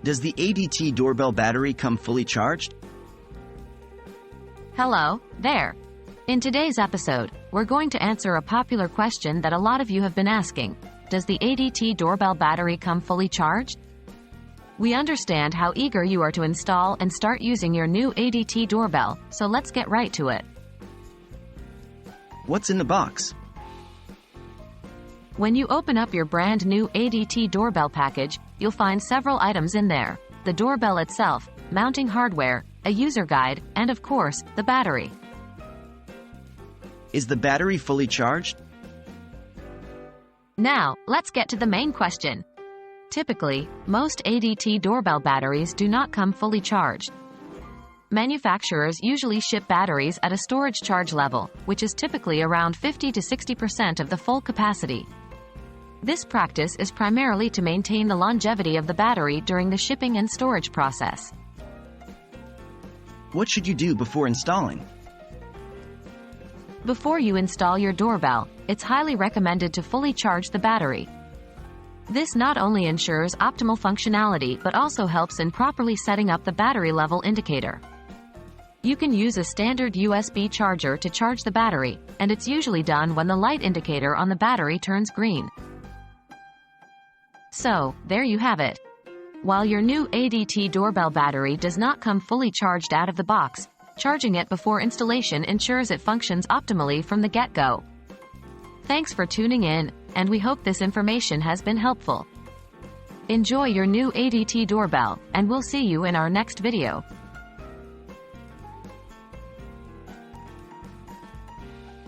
Does the ADT Doorbell battery come fully charged? Hello, there. In today's episode, we're going to answer a popular question that a lot of you have been asking. Does the ADT Doorbell battery come fully charged? We understand how eager you are to install and start using your new ADT Doorbell, so let's get right to it. What's in the box? When you open up your brand new ADT Doorbell package, you'll find several items in there: the doorbell itself, mounting hardware, a user guide, and of course, the battery. Is the battery fully charged? Now, let's get to the main question. Typically, most ADT Doorbell batteries do not come fully charged. Manufacturers usually ship batteries at a storage charge level, which is typically around 50 to 60% of the full capacity. This practice is primarily to maintain the longevity of the battery during the shipping and storage process. What should you do before installing? Before you install your doorbell, it's highly recommended to fully charge the battery. This not only ensures optimal functionality but also helps in properly setting up the battery level indicator. You can use a standard USB charger to charge the battery, and it's usually done when the light indicator on the battery turns green. So, there you have it. While your new ADT Doorbell battery does not come fully charged out of the box, charging it before installation ensures it functions optimally from the get-go. Thanks for tuning in, and we hope this information has been helpful. Enjoy your new ADT Doorbell, and we'll see you in our next video.